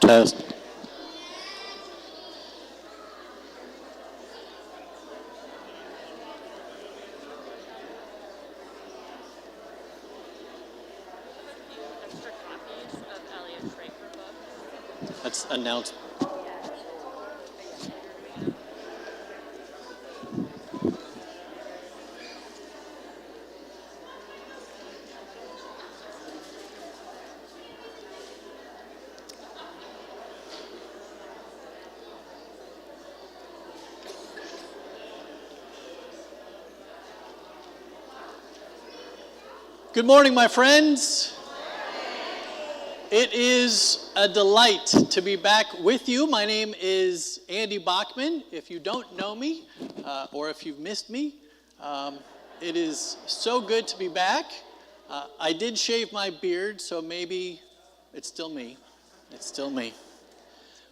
Test. That's announced. Good morning, my friends. It is a delight to be back with you. My name is Andy Bachman. If you don't know me, or if you've missed me, it is so good to be back. I did shave my beard, so maybe it's still me. It's still me.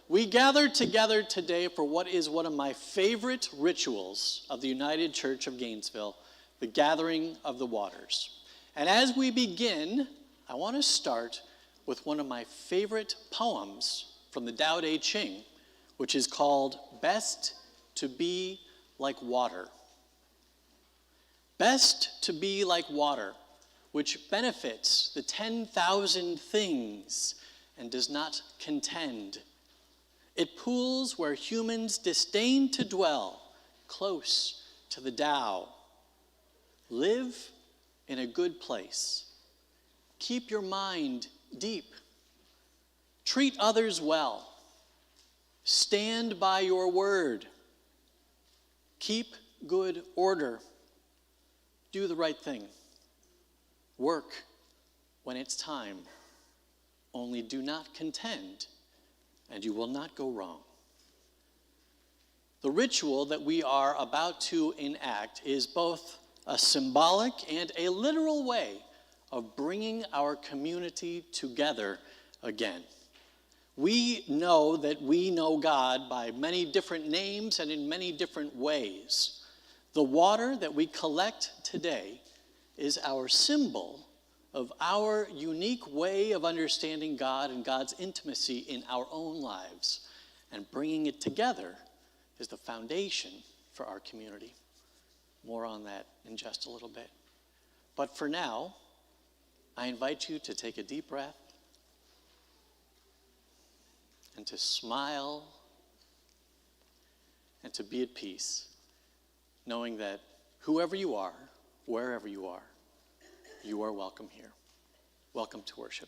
We gathered together today for what is one of my favorite rituals of the United Church of Gainesville, the Gathering of the Waters. And as we begin, I want to start with one of my favorite poems from the Tao Te Ching, which is called Best to Be Like Water. Best to be like water, which benefits the 10,000 things and does not contend. It pools where humans disdain to dwell, close to the Tao. Live in a good place. Keep your mind deep. Treat others well. Stand by your word. Keep good order. Do the right thing. Work when it's time. Only do not contend, and you will not go wrong. The ritual that we are about to enact is both a symbolic and a literal way of bringing our community together again. We know that we know God by many different names and in many different ways. The water that we collect today is our symbol of our unique way of understanding God and God's intimacy in our own lives. And bringing it together is the foundation for our community. More on that in just a little bit. But for now, I invite you to take a deep breath and to smile and to be at peace, knowing that whoever you are, wherever you are welcome here. Welcome to worship.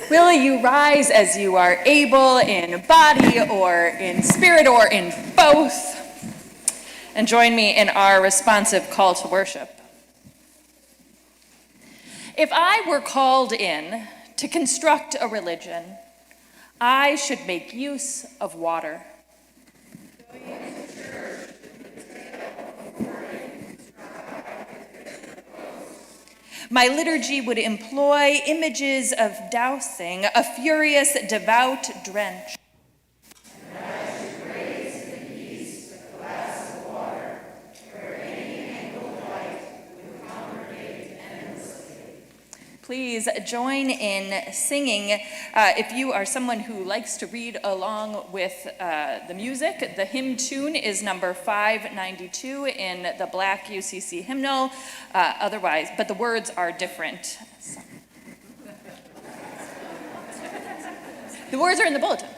Will you rise as you are able in body or in spirit or in both? And join me in our responsive call to worship. If I were called in to construct a religion, I should make use of water. My liturgy would employ images of dousing, a furious, devout drench. Please join in singing. If you are someone who likes to read along with the music, the hymn tune is number 592 in the black UCC hymnal. Otherwise, but the words are different. So. The words are in the bulletin.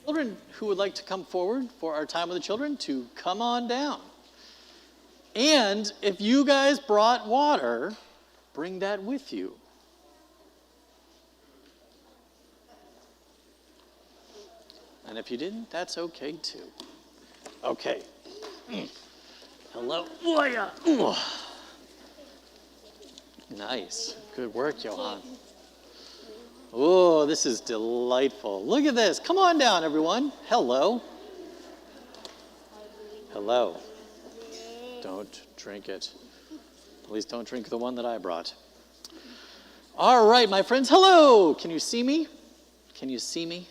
Children who would like to come forward for our time with the children to come on down. And if you guys brought water, bring that with you. And if you didn't, that's okay too. Okay. Hello. Ooh. Nice. Good work, Johan. Oh, this is delightful. Look at this. Come on down, everyone. Hello. Hello. Don't drink it. At least don't drink the one that I brought. All right, my friends. Hello. Can you see me? Can you see me?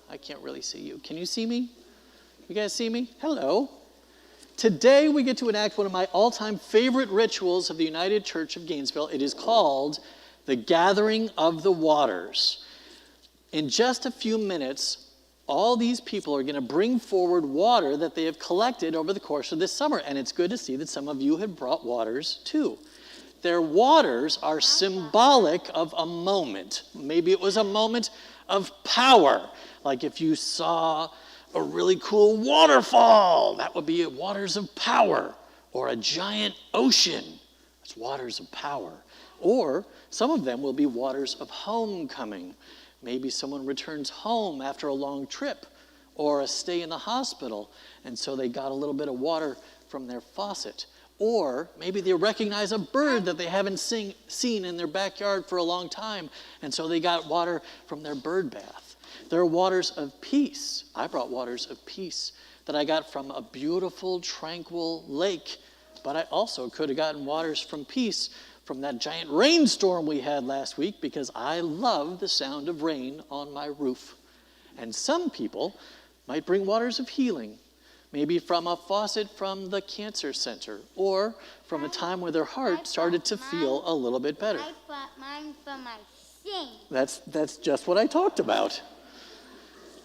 I can't really see you. Can you see me? You guys see me? Hello. Today we get to enact one of my all-time favorite rituals of the United Church of Gainesville. It is called the Gathering of the Waters. In just a few minutes, all these people are going to bring forward water that they have collected over the course of this summer. And it's good to see that some of you have brought waters too. Their waters are symbolic of a moment. Maybe it was a moment of power. Like if you saw a really cool waterfall, that would be waters of power. Or a giant ocean, that's waters of power. Or some of them will be waters of homecoming. Maybe someone returns home after a long trip or a stay in the hospital, and so they got a little bit of water from their faucet. Or maybe they recognize a bird that they haven't seen in their backyard for a long time, and so they got water from their bird bath. There are waters of peace. I brought waters of peace that I got from a beautiful, tranquil lake, but I also could have gotten waters from peace from that giant rainstorm we had last week, because I love the sound of rain on my roof. And some people might bring waters of healing, maybe from a faucet from the cancer center, or from a time where their heart started to feel a little bit better. I brought mine from my sink. That's just what I talked about.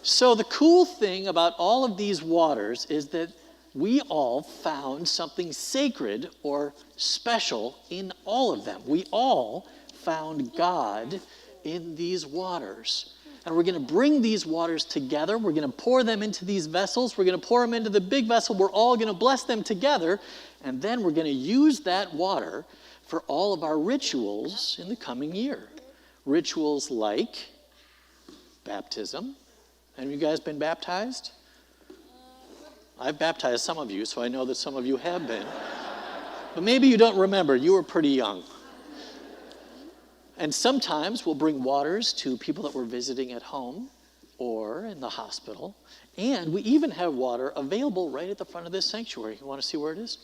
So the cool thing about all of these waters is that we all found something sacred or special in all of them. We all found God in these waters. And we're going to bring these waters together. We're going to pour them into these vessels. We're going to pour them into the big vessel. We're all going to bless them together. And then we're going to use that water for all of our rituals in the coming year. Rituals like baptism. Have you guys been baptized? I've baptized some of you, so I know that some of you have been. But maybe you don't remember. You were pretty young. And sometimes we'll bring waters to people that we're visiting at home or in the hospital. And we even have water available right at the front of this sanctuary. You want to see where it is?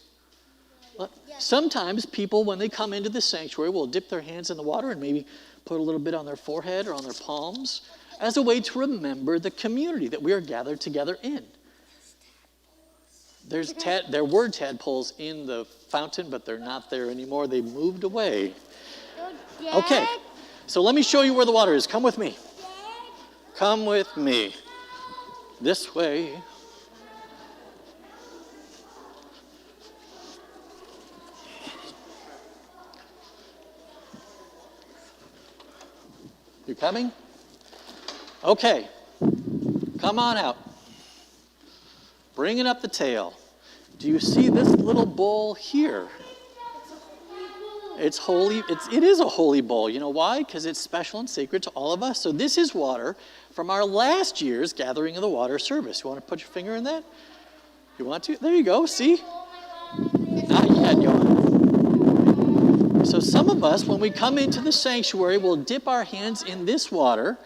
Look. Sometimes people, when they come into the sanctuary, will dip their hands in the water and maybe put a little bit on their forehead or on their palms as a way to remember the community that we are gathered together in. There were tadpoles in the fountain, but they're not there anymore. They moved away. Okay, so let me show you where the water is. Come with me. Come with me. This way. You coming? Okay, come on out. Bringing up the tail. Do you see this little bowl here? It's holy. It is a holy bowl. You know why? Because it's special and sacred to all of us. So this is water from our last year's Gathering of the Water service. You want to put your finger in that? You want to? There you go. See? Not yet, Johan. So some of us, when we come into the sanctuary, we'll dip our hands in this water,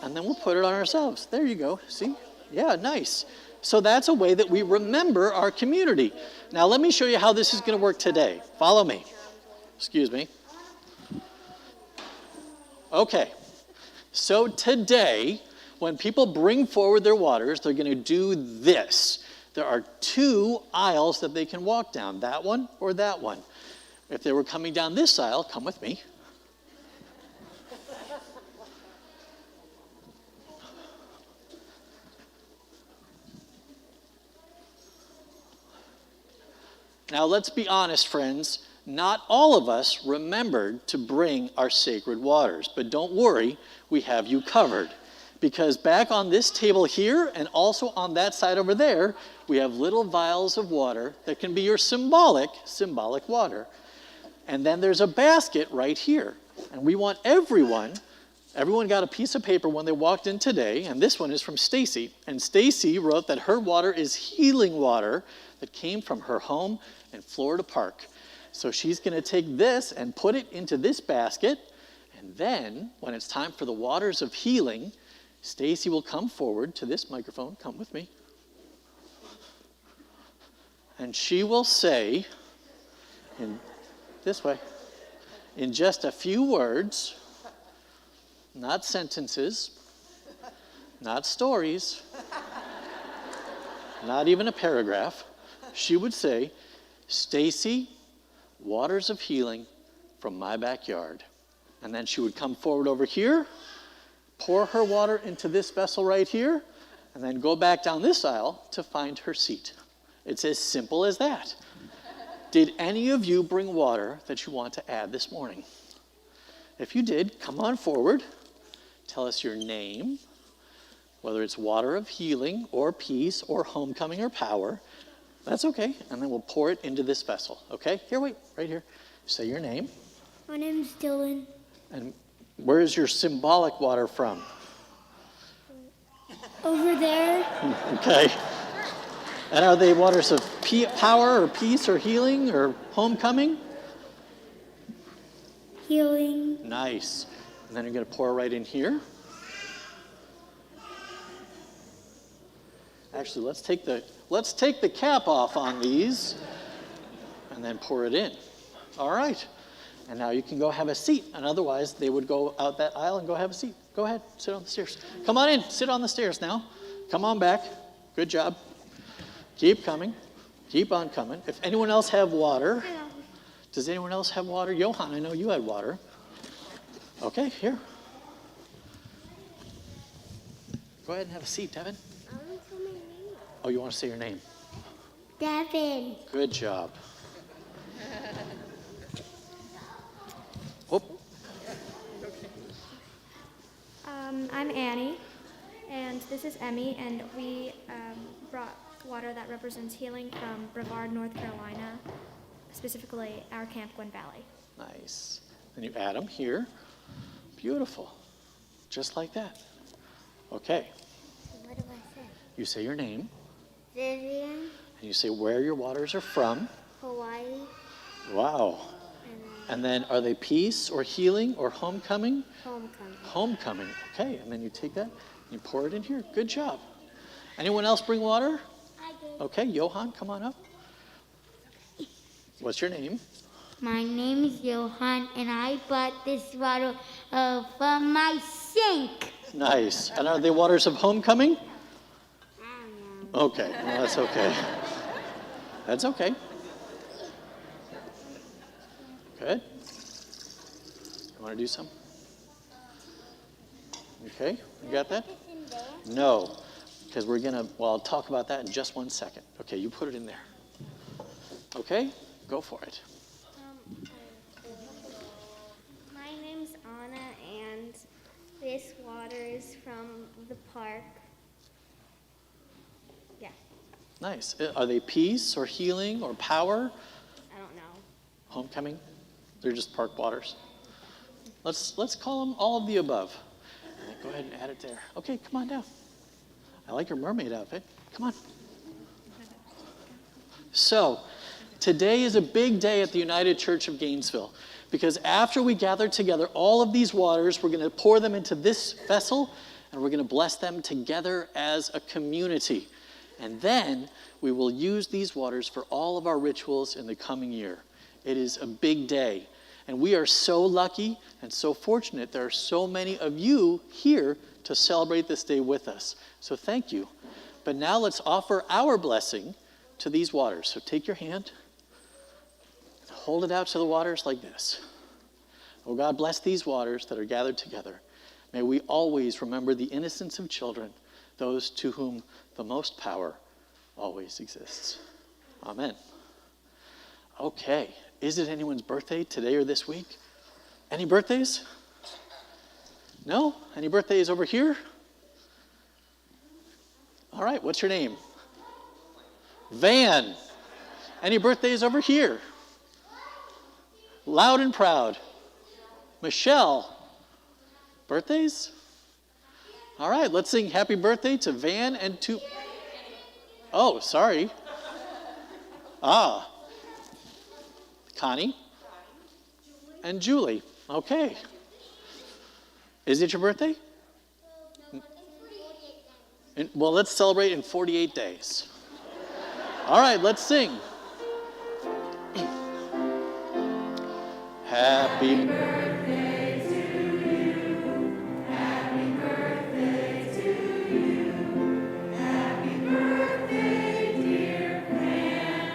and then we'll put it on ourselves. There you go. See? Yeah, nice. So that's a way that we remember our community. Now let me show you how this is going to work today. Follow me. Excuse me. Okay. So today, when people bring forward their waters, they're going to do this. There are two aisles that they can walk down, that one or that one. If they were coming down this aisle, come with me. Now, let's be honest, friends. Not all of us remembered to bring our sacred waters. But don't worry, we have you covered. Because back on this table here and also on that side over there, we have little vials of water that can be your symbolic water. And then there's a basket right here. And we want everyone got a piece of paper when they walked in today, and this one is from Stacy. And Stacy wrote that her water is healing water that came from her home in Florida Park. So she's going to take this and put it into this basket, and then when it's time for the waters of healing, Stacy will come forward to this microphone. Come with me. And she will say, in this way, in just a few words, not sentences, not stories, not even a paragraph. she would say, Stacy, waters of healing from my backyard. And then she would come forward over here, pour her water into this vessel right here, and then go back down this aisle to find her seat. It's as simple as that. Did any of you bring water that you want to add this morning? If you did, come on forward. Tell us your name, whether it's water of healing or peace or homecoming or power. That's okay. And then we'll pour it into this vessel. Okay? Here, wait, right here. Say your name. My name's Dylan. And where is your symbolic water from? Over there. Okay. And are they waters of power or peace or healing or homecoming? Healing. Nice. And then you're going to pour right in here. Actually, let's take the cap off on these and then pour it in. All right. And now you can go have a seat. And otherwise, they would go out that aisle and go have a seat. Go ahead, sit on the stairs. Come on in, sit on the stairs now. Come on back. Good job. Keep coming. Keep on coming. If anyone else have water, does anyone else have water? Johan, I know you had water. Okay, here. Go ahead and have a seat, Devin. I want to say my name. Oh, you want to say your name? Devin. Good job. Whoop. I'm Annie, and this is Emmy, and we brought water that represents healing from Brevard, North Carolina, specifically our Camp Gwen Valley. Nice. Then you add them here. Beautiful. Just like that. Okay. What do I say? You say your name, Vivian, and you say where your waters are from. Hawaii, Wow. And then are they peace or healing or homecoming? homecoming. Homecoming. Okay, and then you take that, you pour it in here. Good job. Anyone else bring water? I did. Okay, Johan, come on up. What's your name? My name is Johan, and I bought this water from my sink. Nice. And are they waters of homecoming? I don't know. Okay, well, that's okay. That's okay. Good. You want to do some? Okay, you got that? It's in there. No, because I'll talk about that in just 1 second. Okay, you put it in there. Okay, go for it. My name's Anna, and this water is from the park. Yeah, Nice. Are they peace or healing or power? I don't know. Homecoming? They're just park waters. Let's call them all of the above. Go ahead and add it there. Okay, come on down. I like your mermaid outfit. Come on. So, today is a big day at the United Church of Gainesville because after we gather together all of these waters, we're going to pour them into this vessel and we're going to bless them together as a community. And then we will use these waters for all of our rituals in the coming year. It is a big day. And we are so lucky and so fortunate there are so many of you here to celebrate this day with us. So thank you. But now let's offer our blessing to these waters. So take your hand, hold it out to the waters like this. Oh God, bless these waters that are gathered together. May we always remember the innocence of children, those to whom the most power always exists. Amen. Okay, is it anyone's birthday today or this week? Any birthdays? No? Any birthdays over here? All right, what's your name? Van. Any birthdays over here? Loud and proud. Michelle. Birthdays? All right, let's sing happy birthday to Van and to... Oh, sorry. Connie and Julie. Okay. Is it your birthday? Well, let's celebrate in 48 days. All right, let's sing. Happy birthday to you. Happy birthday to you. Happy birthday, dear Van.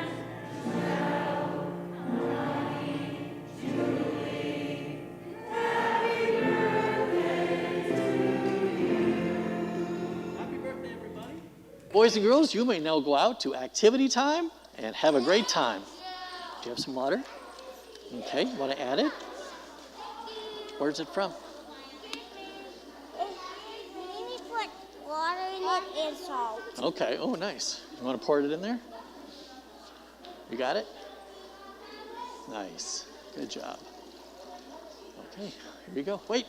Boys and girls, you may now go out to activity time and have a great time. Do you have some water? Okay, you want to add it? Where's it from? We need to put water in it and salt. Okay, oh, nice. You want to pour it in there? You got it? Nice, good job. Okay, here you go. Wait.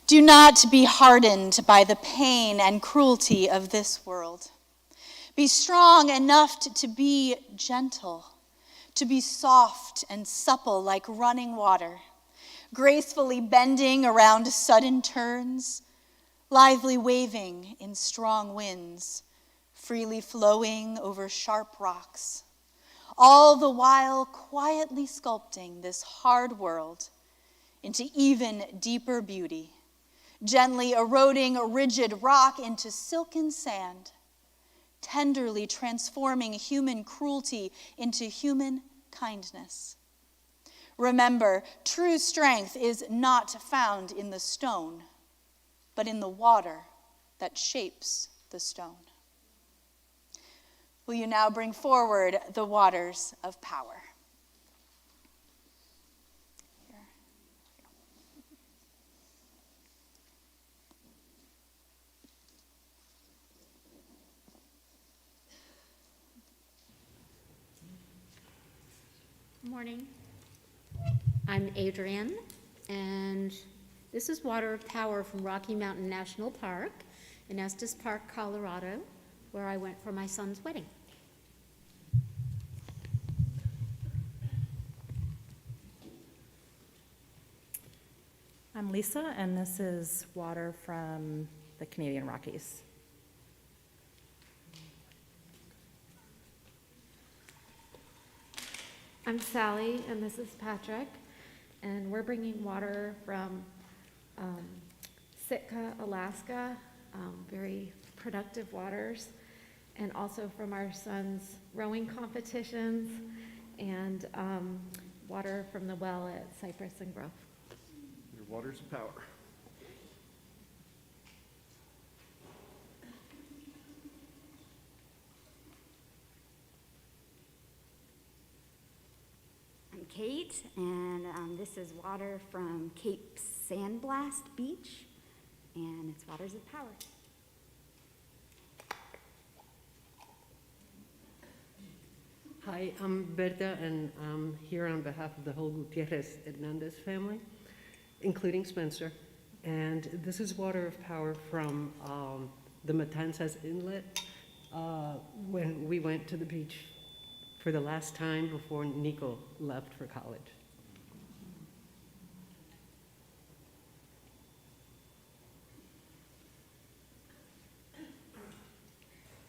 Do not be hardened by the pain and cruelty of this world. Be strong enough to be gentle, to be soft and supple like running water, gracefully bending around sudden turns, lively waving in strong winds, freely flowing over sharp rocks, all the while quietly sculpting this hard world into even deeper beauty, gently eroding a rigid rock into silken sand, tenderly transforming human cruelty into human kindness. Remember, true strength is not found in the stone, but in the water that shapes the stone. Will you now bring forward the waters of power? Morning. I'm Adrienne, and this is water of power from Rocky Mountain National Park in Estes Park, Colorado, where I went for my son's wedding. I'm Lisa, and this is water from the Canadian Rockies. I'm Sally, and this is Patrick, and we're bringing water from Sitka, Alaska, very productive waters, and also from our son's rowing competitions, and water from the well at Cypress and Grove. Your waters of power. I'm Kate, and this is water from Cape Sandblast Beach, and it's Waters of Power. Hi, I'm Berta, and I'm here on behalf of the whole Gutierrez Hernandez family, including Spencer. And this is water of power from the Matanzas Inlet when we went to the beach for the last time before Nico left for college.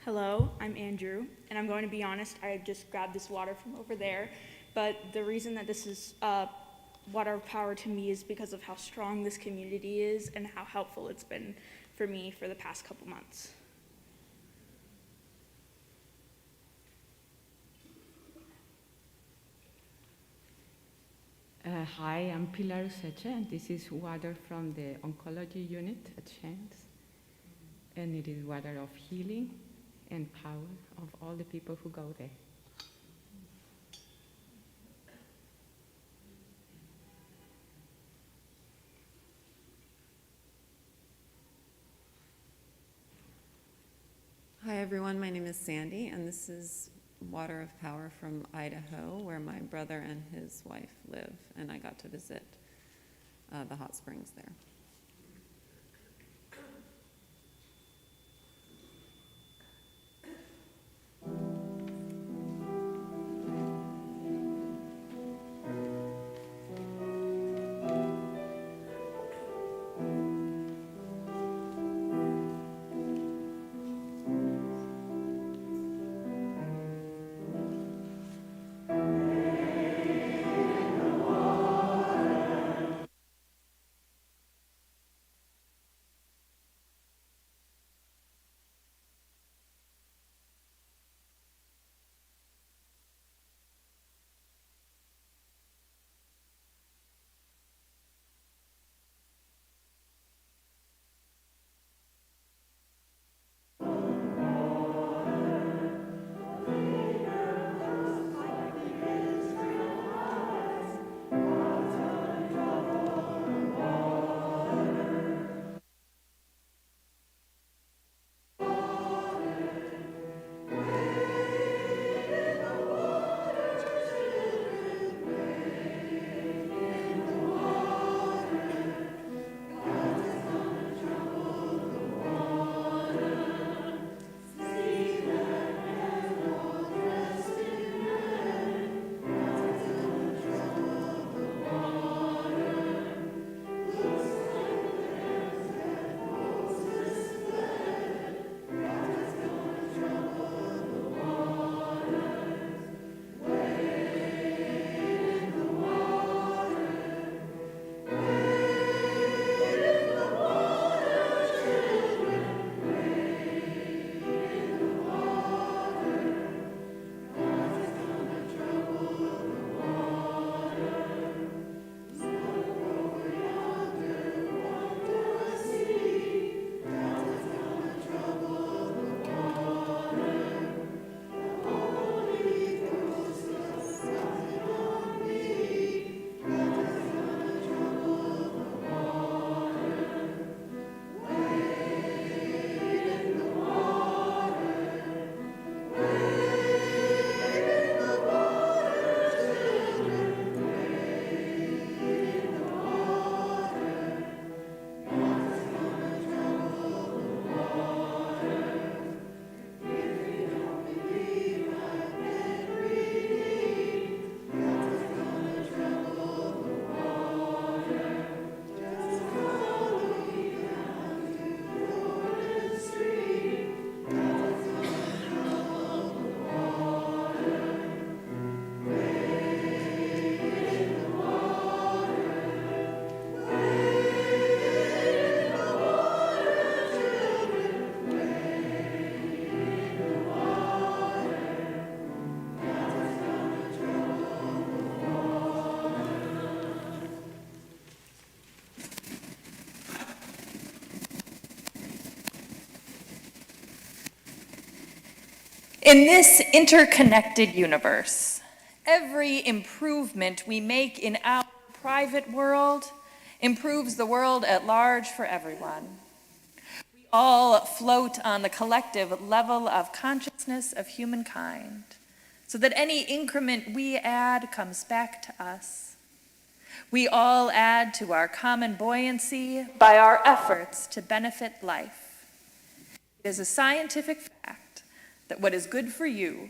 Hello, I'm Andrew, and I'm going to be honest, I just grabbed this water from over there, but the reason that this is water of power to me is because of how strong this community is and how helpful it's been for me for the past couple months. Hi, I'm Pilar Useche, and this is water from the oncology unit at Shanks. And it is water of healing and power of all the people who go there. Hi everyone, my name is Sandy, and this is water of power from Idaho, where my brother and his wife live, and I got to visit the hot springs there. In this interconnected universe, every improvement we make in our private world improves the world at large for everyone. We all float on the collective level of consciousness of humankind, so that any increment we add comes back to us. We all add to our common buoyancy by our efforts to benefit life. It is a scientific fact that what is good for you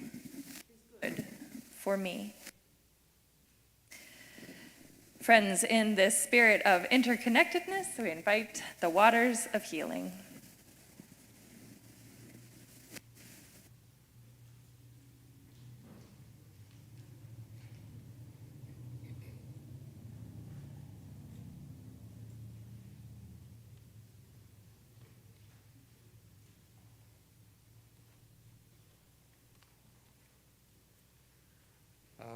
is good for me. Friends, in this spirit of interconnectedness, we invite the waters of healing.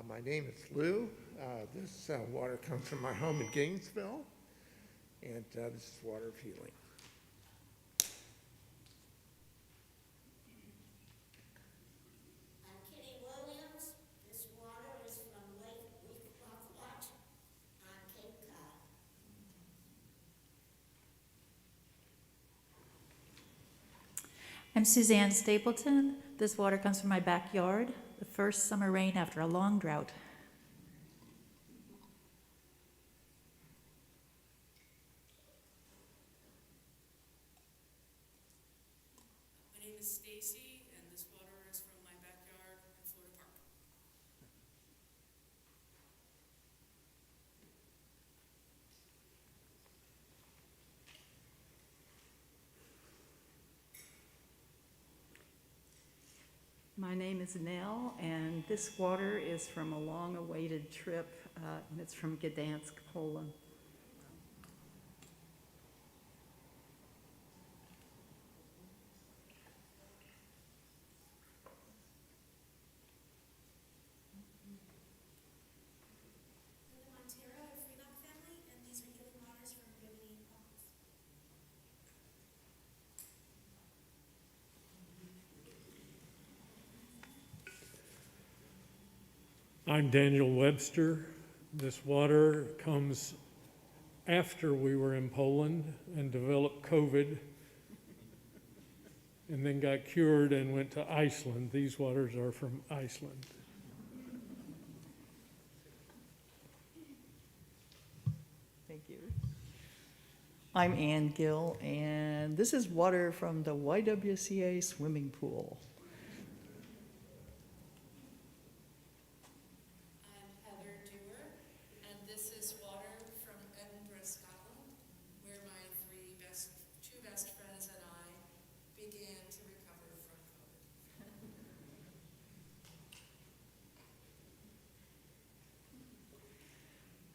My name is Lou. This water comes from my home in Gainesville, and this is water of healing. I'm Kitty Williams. This water is from Lake Weequaquat on Cape Cod. I'm Suzanne Stapleton. This water comes from my backyard, the first summer rain after a long drought. My name is Stacy, and this water is from my backyard in Florida Park. My name is Nell, and this water is from a long-awaited trip, and it's from Gdansk, Poland. I'm Daniel Webster. This water comes after we were in Poland and developed COVID and then got cured and went to Iceland. These waters are from Iceland. Thank you. I'm Ann Gill, and this is water from the YWCA swimming pool.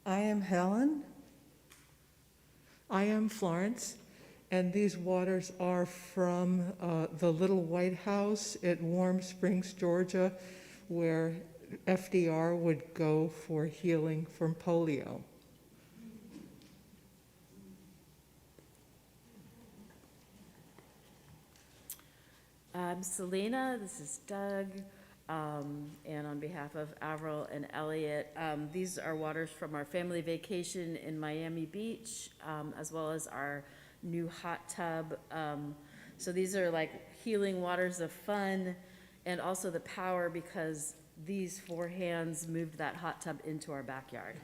I am Helen. I am Florence, and these waters are from the Little White House at Warm Springs, Georgia, where FDR would go for healing from polio. I'm Selena, this is Doug, and on behalf of Avril and Elliot, these are waters from our family vacation in Miami Beach, as well as our new hot tub. So these are like healing waters of fun, and also the power, because these four hands moved that hot tub into our backyard.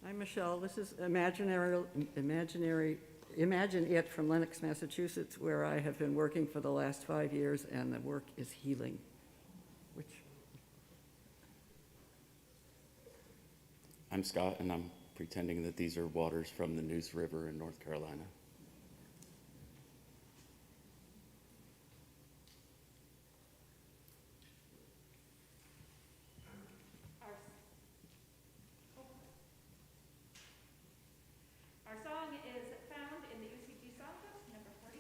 I'm Michelle. This is Imagine It from Lenox, Massachusetts, where I have been working for the last 5 years, and the work is healing. I'm Scott, and I'm pretending that these are waters from the Neuse River in North Carolina. Our song is found in the UCG Songbook, number 42.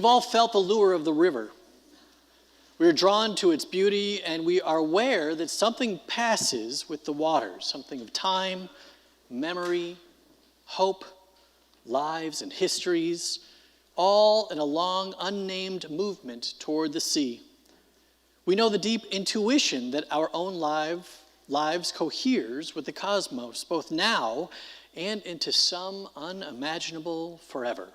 We've all felt the lure of the river. We are drawn to its beauty, and we are aware that something passes with the waters, something of time, memory, hope, lives, and histories, all in a long, unnamed movement toward the sea. We know the deep intuition that our own lives coheres with the cosmos, both now and into some unimaginable forever.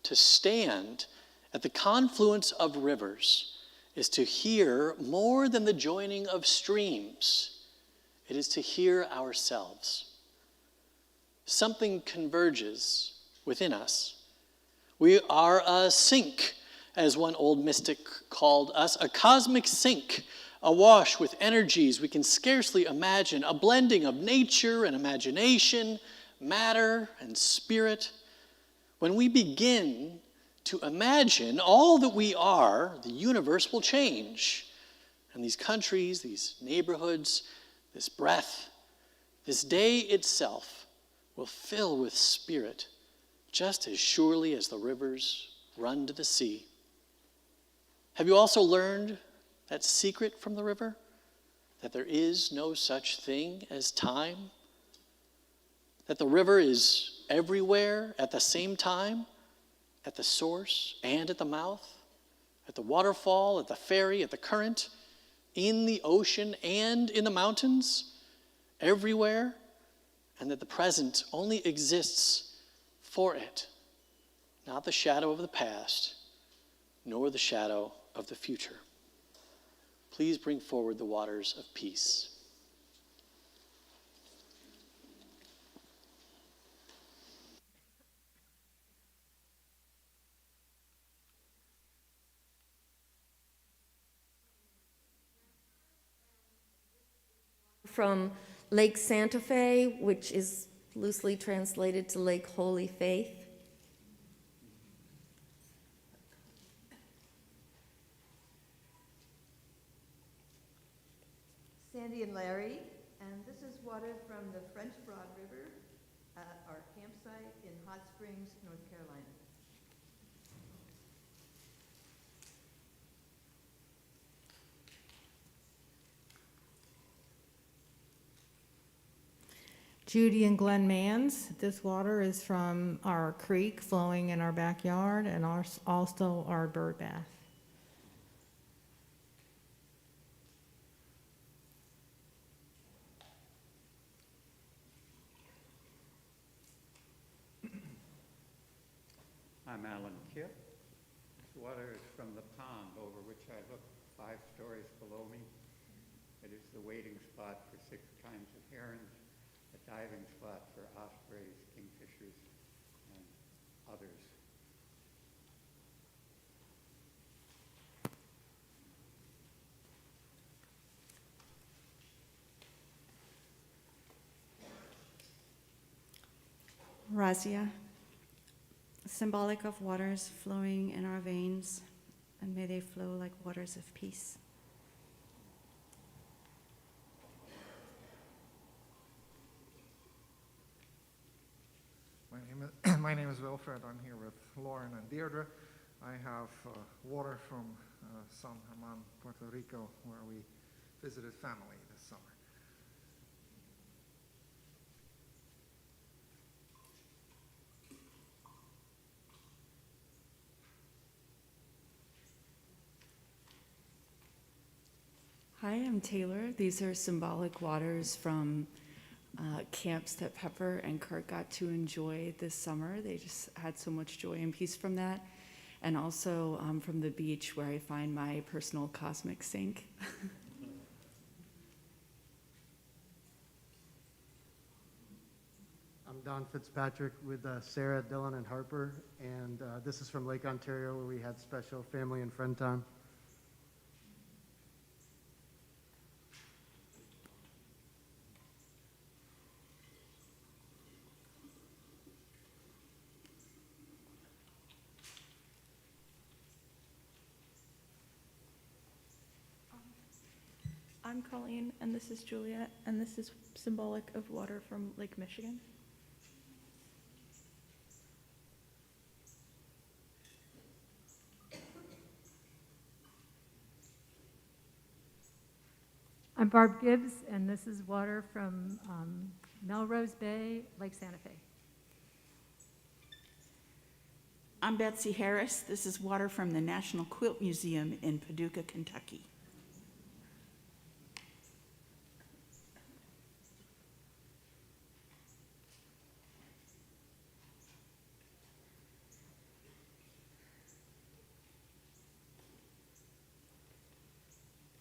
To stand at the confluence of rivers is to hear more than the joining of streams. It is to hear ourselves. Something converges within us. We are a sink, as one old mystic called us, a cosmic sink, awash with energies we can scarcely imagine, a blending of nature and imagination, matter and spirit. When we begin to imagine all that we are, the universe will change. And these countries, these neighborhoods, this breath, this day itself will fill with spirit, just as surely as the rivers run to the sea. Have you also learned that secret from the river? That there is no such thing as time? That the river is everywhere at the same time, at the source and at the mouth, at the waterfall, at the ferry, at the current, in the ocean and in the mountains, everywhere, and that the present only exists for it, not the shadow of the past, nor the shadow of the future. Please bring forward the waters of peace. From Lake Santa Fe, which is loosely translated to Lake Holy Faith. Sandy and Larry, and this is water from the French Broad River at our campsite in Hot Springs, North Carolina. Judy and Glenn Mans, this water is from our creek flowing in our backyard and also our bird bath. I'm Alan Kipp. This water is from the pond over which I look 5 stories below me. It is the wading spot for 6 kinds of herons, a diving spot for ospreys, kingfishers, and others. Razia, symbolic of waters flowing in our veins, and may they flow like waters of peace. My name is Wilfred. I'm here with Lauren and Deirdre. I have water from San German, Puerto Rico, where we visited family this summer. Hi, I'm Taylor. These are symbolic waters from camps that Pepper and Kurt got to enjoy this summer. They just had so much joy and peace from that. And also from the beach where I find my personal cosmic sink. I'm Don Fitzpatrick with Sarah, Dylan, and Harper. And this is from Lake Ontario where we had special family and friend time. I'm Colleen, and this is Juliet, and this is symbolic of water from Lake Michigan. I'm Barb Gibbs, and this is water from Melrose Bay, Lake Santa Fe. I'm Betsy Harris. This is water from the National Quilt Museum in Paducah, Kentucky.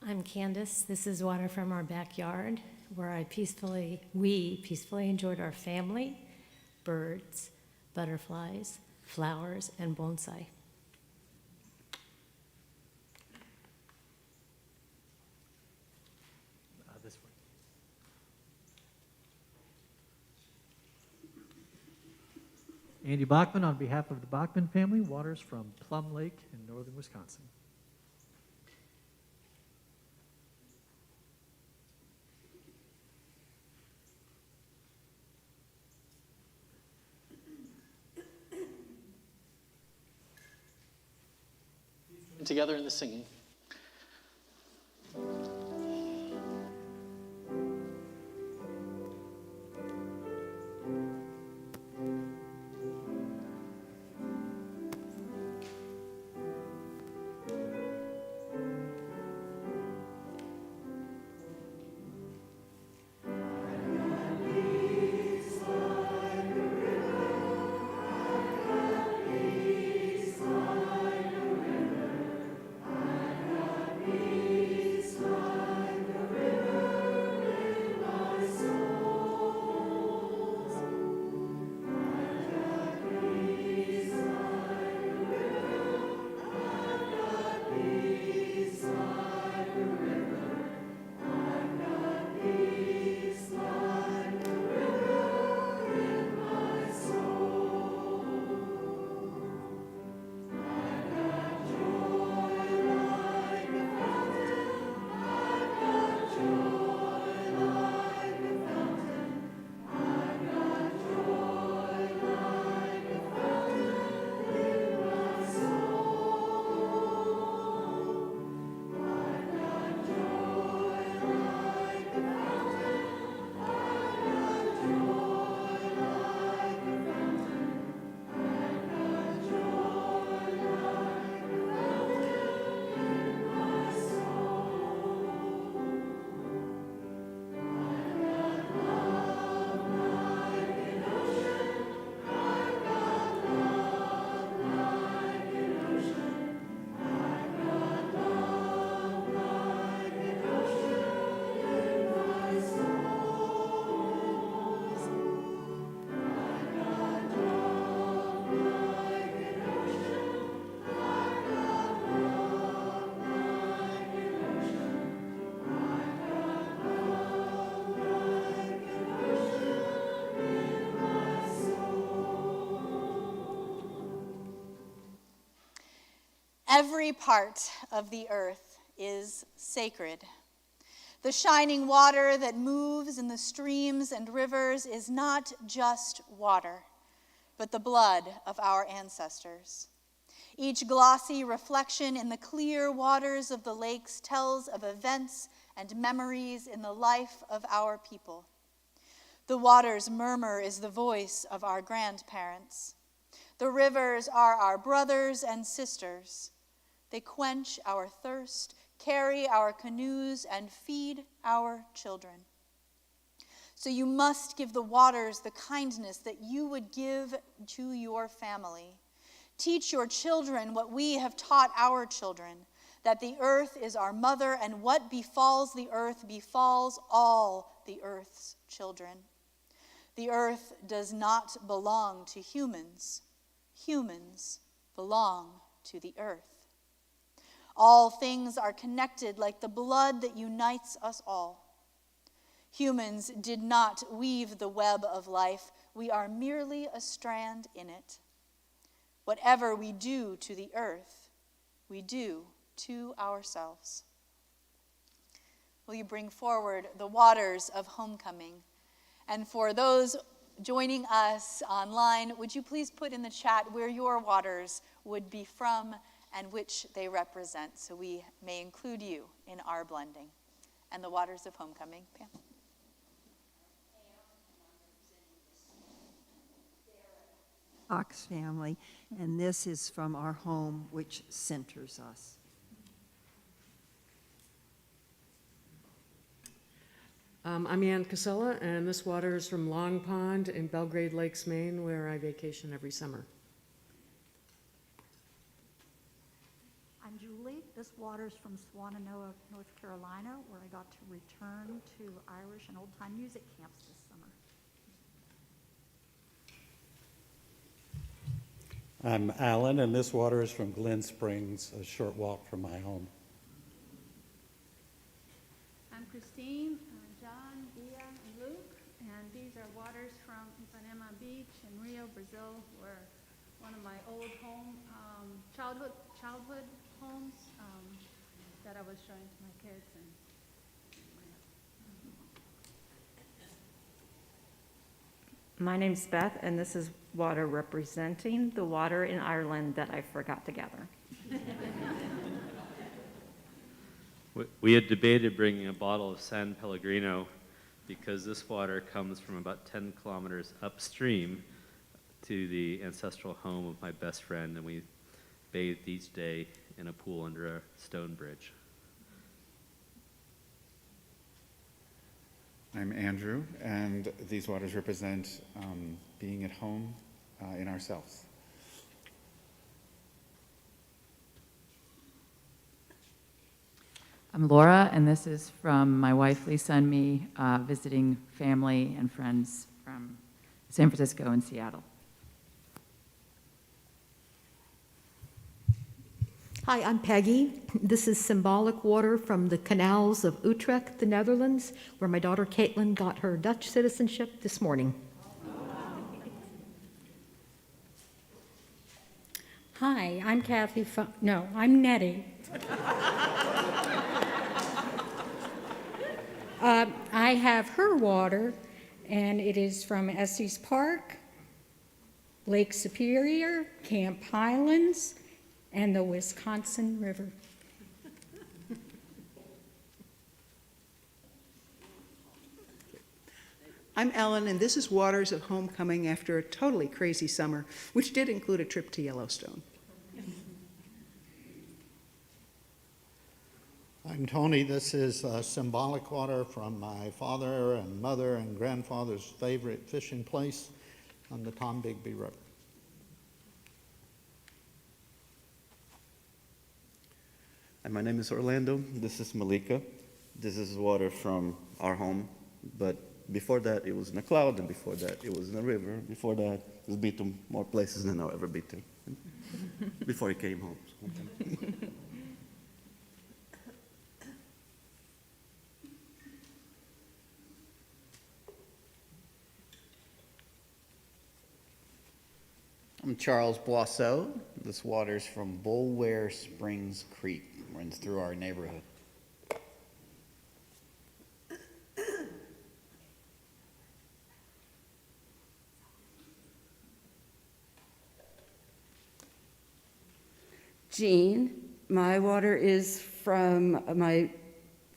I'm Candace. This is water from our backyard where we peacefully enjoyed our family, birds, butterflies, flowers, and bonsai. This way. Andy Bachman, on behalf of the Bachman family, waters from Plum Lake in northern Wisconsin. Together in the singing. Every part of the earth is sacred. The shining water that moves in the streams and rivers is not just water, but the blood of our ancestors. Each glossy reflection in the clear waters of the lakes tells of events and memories in the life of our people. The water's murmur is the voice of our grandparents. The rivers are our brothers and sisters. They quench our thirst, carry our canoes, and feed our children. So you must give the waters the kindness that you would give to your family. Teach your children what we have taught our children, that the earth is our mother, and what befalls the earth befalls all the earth's children. The earth does not belong to humans. Humans belong to the earth. All things are connected like the blood that unites us all. Humans did not weave the web of life. We are merely a strand in it. Whatever we do to the earth, we do to ourselves. Will you bring forward the waters of homecoming? And for those joining us online, would you please put in the chat where your waters would be from and which they represent, so we may include you in our blending. and the waters of homecoming. Pam. Ox family, and this is from our home, which centers us. I'm Ann Casella, and this water is from Long Pond in Belgrade Lakes, Maine, where I vacation every summer. I'm Julie. This water's from Swannanoa, North Carolina, where I got to return to Irish and old-time music camps this summer. I'm Alan, and this water is from Glen Springs, a short walk from my home. I'm Christine, John, Dia, and Luke, and these are waters from Ipanema Beach in Rio, Brazil, where one of my old childhood homes that I was showing to my kids. My name's Beth, and this is water representing the water in Ireland that I forgot to gather. We had debated bringing a bottle of San Pellegrino because this water comes from about 10 kilometers upstream to the ancestral home of my best friend, and we bathed each day in a pool under a stone bridge. I'm Andrew, and these waters represent being at home in ourselves. I'm Laura, and this is from my wife Lisa and me visiting family and friends from San Francisco and Seattle. Hi, I'm Peggy. This is symbolic water from the canals of Utrecht, the Netherlands, where my daughter Caitlin got her Dutch citizenship this morning. Hi, I'm Kathy. I'm Nettie. I have her water, and it is from Estes Park, Lake Superior, Camp Highlands, and the Wisconsin River. I'm Ellen, and this is Waters of Homecoming after a totally crazy summer, which did include a trip to Yellowstone. I'm Tony. This is symbolic water from my father and mother and grandfather's favorite fishing place on the Tombigbee River. And my name is Orlando. This is Malika. This is water from our home, but before that it was in a cloud, and before that it was in a river. Before that it was been to more places than I'll ever been to. Before he came home. I'm Charles Boisseau. This water's from Bulware Springs Creek, runs through our neighborhood. Jean, my water is from my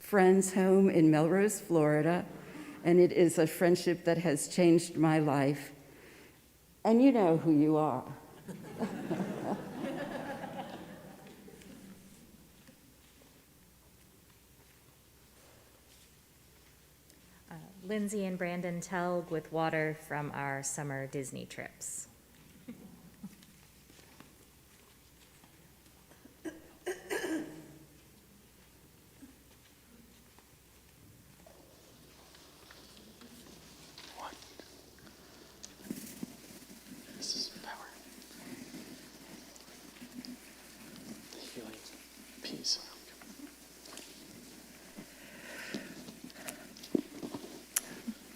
friend's home in Melrose, Florida, and it is a friendship that has changed my life. And you know who you are. Lindsay and Brandon Telg with water from our summer Disney trips. This is power. Healing, peace.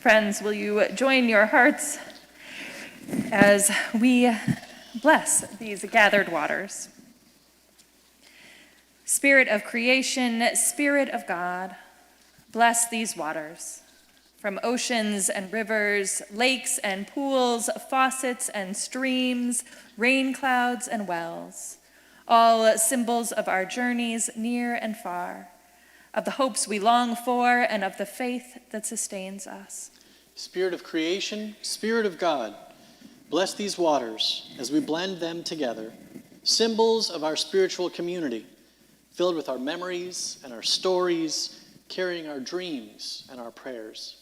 Friends, will you join your hearts as we bless these gathered waters? Spirit of creation, Spirit of God, bless these waters. From oceans and rivers, lakes and pools, faucets and streams, rain clouds and wells, all symbols of our journeys near and far. of the hopes we long for, and of the faith that sustains us. Spirit of creation, Spirit of God, bless these waters as we blend them together, symbols of our spiritual community, filled with our memories and our stories, carrying our dreams and our prayers.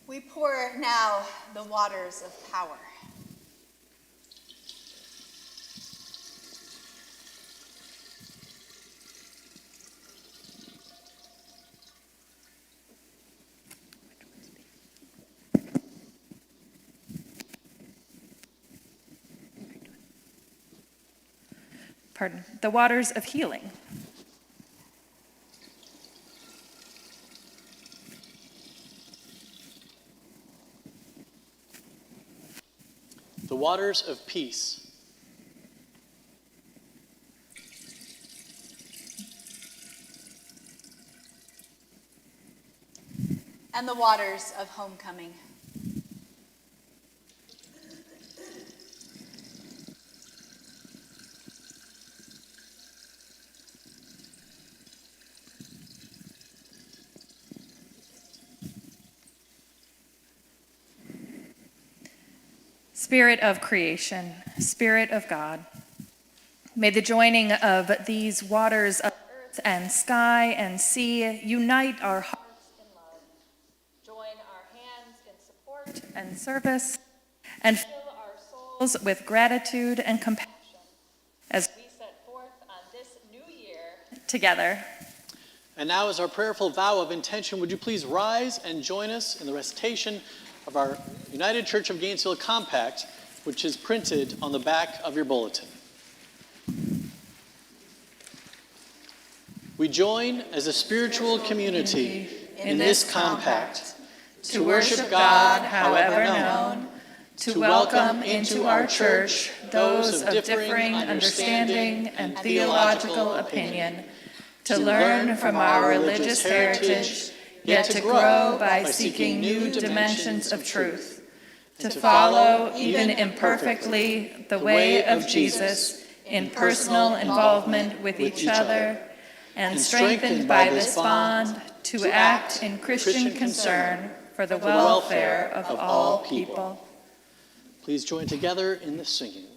We pour now the waters of power. The waters of healing. The waters of peace. And the waters of homecoming. Spirit of creation, Spirit of God, may the joining of these waters of earth and sky and sea unite our hearts in love, join our hands in support and service, and fill our souls with gratitude and compassion as we set forth on this new year together. And now, as our prayerful vow of intention, would you please rise and join us in the recitation of our United Church of Gainesville Compact, which is printed on the back of your bulletin. We join as a spiritual community in this compact to worship God however known, to welcome into our church those of differing understanding and theological opinion, to learn from our religious heritage, yet to grow by seeking new dimensions of truth, to follow, even imperfectly, the way of Jesus in personal involvement with each other, and strengthened by this bond, to act in Christian concern for the welfare of all people. Please join together in the singing.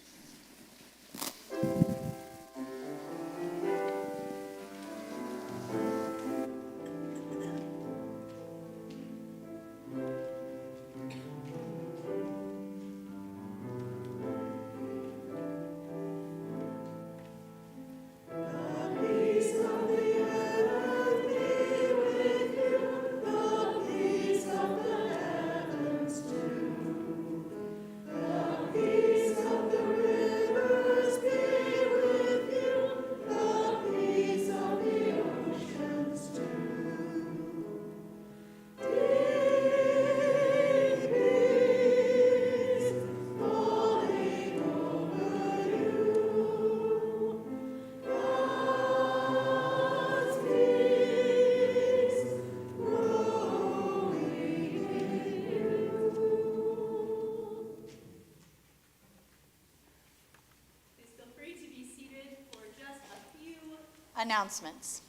Announcements.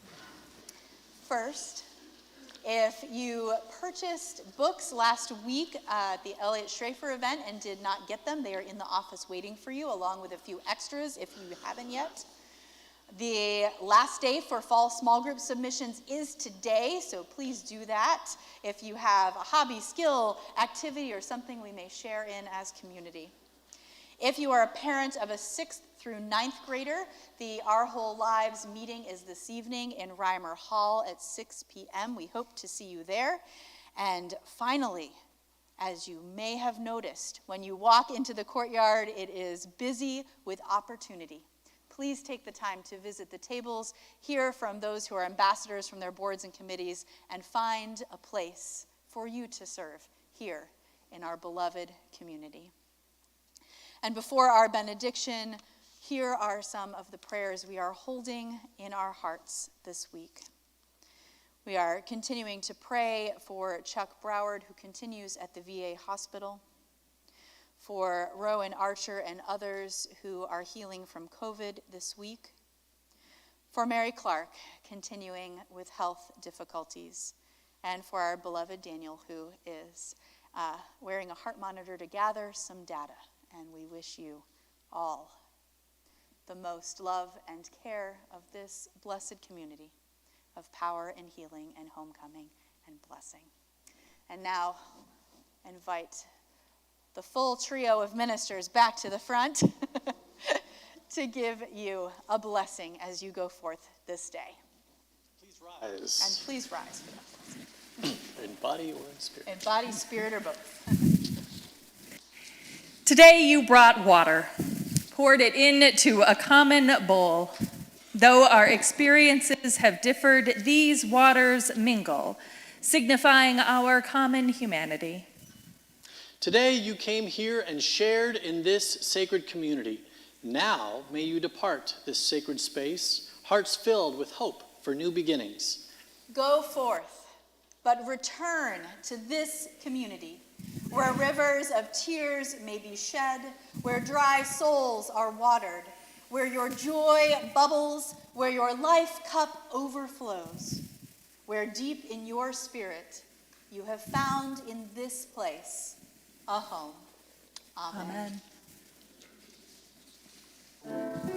First, if you purchased books last week at the Elliott Schrafer event and did not get them, they are in the office waiting for you, along with a few extras if you haven't yet. The last day for fall small group submissions is today, so please do that. If you have a hobby, skill, activity, or something we may share in as community. If you are a parent of a 6th through 9th grader, the Our Whole Lives meeting is this evening in Reimer Hall at 6 p.m. We hope to see you there. And finally, as you may have noticed, when you walk into the courtyard, it is busy with opportunity. Please take the time to visit the tables, hear from those who are ambassadors from their boards and committees, and find a place for you to serve here in our beloved community. And before our benediction, here are some of the prayers we are holding in our hearts this week. We are continuing to pray for Chuck Broward, who continues at the VA hospital, for Rowan Archer and others who are healing from COVID this week, For Mary Clark, continuing with health difficulties, and for our beloved Daniel, who is wearing a heart monitor to gather some data. And we wish you all the most love and care of this blessed community of power and healing and homecoming and blessing. And now, invite the full trio of ministers back to the front to give you a blessing as you go forth this day. Please rise. And please rise for that blessing. In body or in spirit? In body, spirit, or both. Today you brought water, poured it into a common bowl. Though our experiences have differed, these waters mingle, signifying our common humanity. Today you came here and shared in this sacred community. Now may you depart this sacred space, hearts filled with hope for new beginnings. Go forth, but return to this community, where rivers of tears may be shed, where dry souls are watered, where your joy bubbles, where your life cup overflows, where deep in your spirit you have found in this place a home. Amen. Amen.